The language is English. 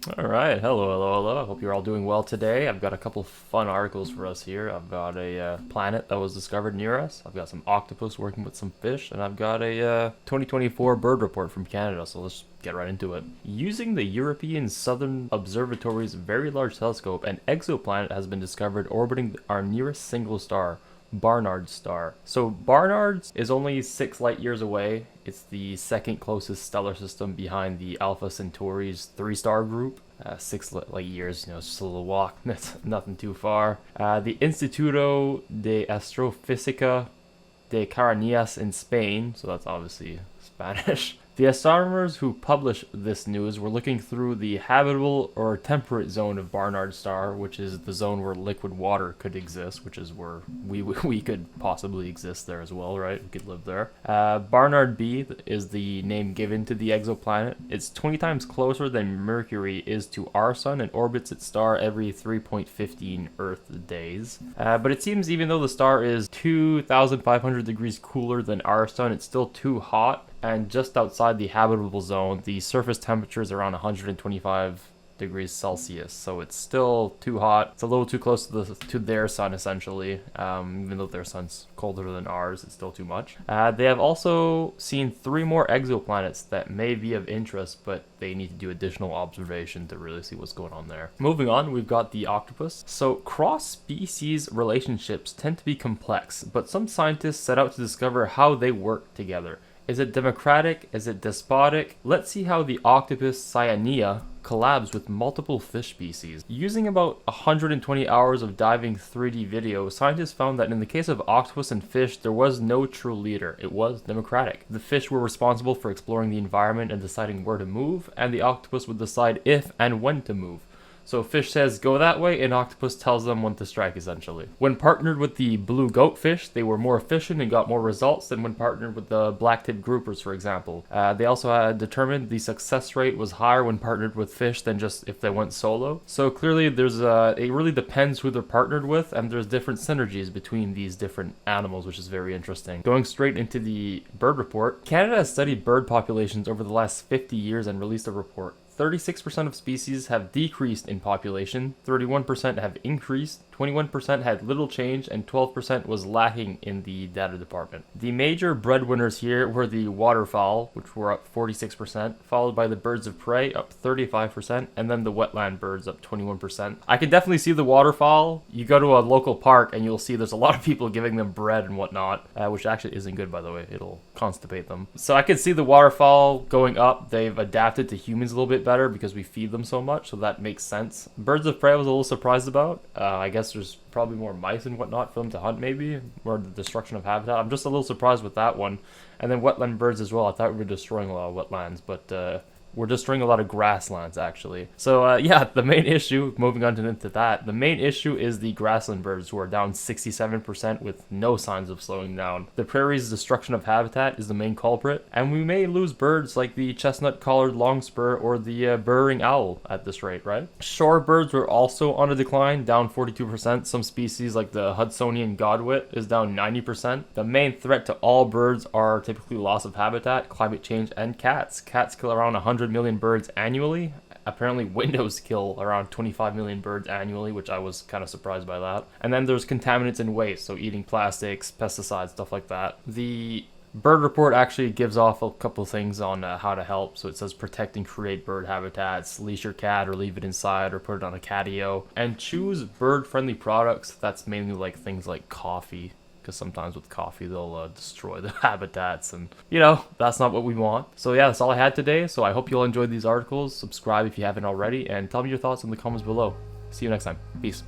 Alright, hello. I hope you're all doing well today. I've got a couple fun articles for us here. I've got a planet that was discovered near us. I've got some octopus working with some fish, and I've got a 2024 bird report from Canada, so let's get right into it. Using the European Southern Observatory's Very Large Telescope, an exoplanet has been discovered orbiting our nearest single star, Barnard's star. So Barnard's is only 6 light years away. It's the second closest stellar system behind the Alpha Centauri's 3-star group. 6 light years, it's just a little walk. That's nothing too far. The Instituto de Astrofísica de Caranías in Spain, so that's obviously Spanish. The astronomers who published this news were looking through the habitable or temperate zone of Barnard's star, which is the zone where liquid water could exist, which is where we could possibly exist there as well, right? We could live there. Barnard B is the name given to the exoplanet. It's 20 times closer than Mercury is to our sun and orbits its star every 3.15 Earth days. But it seems even though the star is 2,500 degrees cooler than our sun, it's still too hot. And just outside the habitable zone, the surface temperature is around 125 degrees Celsius, so it's still too hot. It's a little too close to their sun, essentially. Even though their sun's colder than ours, it's still too much. They have also seen 3 more exoplanets that may be of interest, but they need to do additional observation to really see what's going on there. Moving on, we've got the octopus. So cross-species relationships tend to be complex, but some scientists set out to discover how they work together. Is it democratic? Is it despotic? Let's see how the octopus Cyanea collabs with multiple fish species. Using about 120 hours of diving 3D video, scientists found that in the case of octopus and fish, there was no true leader. It was democratic. The fish were responsible for exploring the environment and deciding where to move, and the octopus would decide if and when to move. So fish says go that way, and octopus tells them when to strike, essentially. When partnered with the blue goatfish, they were more efficient and got more results than when partnered with the black-tipped groupers, for example. They also had determined the success rate was higher when partnered with fish than just if they went solo. So clearly it really depends who they're partnered with, and there's different synergies between these different animals, which is very interesting. Going straight into the bird report, Canada has studied bird populations over the last 50 years and released a report. 36% of species have decreased in population, 31% have increased, 21% had little change, and 12% was lacking in the data department. The major breadwinners here were the waterfowl, which were up 46%, followed by the birds of prey, up 35%, and then the wetland birds, up 21%. I can definitely see the waterfowl. You go to a local park and you'll see there's a lot of people giving them bread and whatnot, which actually isn't good, by the way. It'll constipate them. So I can see the waterfowl going up. They've adapted to humans a little bit better because we feed them so much, so that makes sense. Birds of prey I was a little surprised about. I guess there's probably more mice and whatnot for them to hunt, maybe, or the destruction of habitat. I'm just a little surprised with that one. And then wetland birds as well. I thought we were destroying a lot of wetlands, but we're destroying a lot of grasslands, actually. So yeah, the main issue, moving on into that, the main issue is the grassland birds, who are down 67% with no signs of slowing down. The prairie's destruction of habitat is the main culprit, and we may lose birds like the chestnut-collared longspur or the burrowing owl at this rate, right? Shorebirds were also on a decline, down 42%. Some species like the Hudsonian godwit is down 90%. The main threat to all birds are typically loss of habitat, climate change, and cats. Cats kill around 100 million birds annually. Apparently windows kill around 25 million birds annually, which I was kind of surprised by that. And then there's contaminants and waste, so eating plastics, pesticides, stuff like that. The bird report actually gives off a couple things on how to help. So it says protect and create bird habitats, leash your cat or leave it inside or put it on a catio, and choose bird-friendly products. That's mainly like things like coffee, because sometimes with coffee they'll destroy the habitats, and that's not what we want. So yeah, that's all I had today. So I hope you all enjoyed these articles. Subscribe if you haven't already, and tell me your thoughts in the comments below. See you next time. Peace.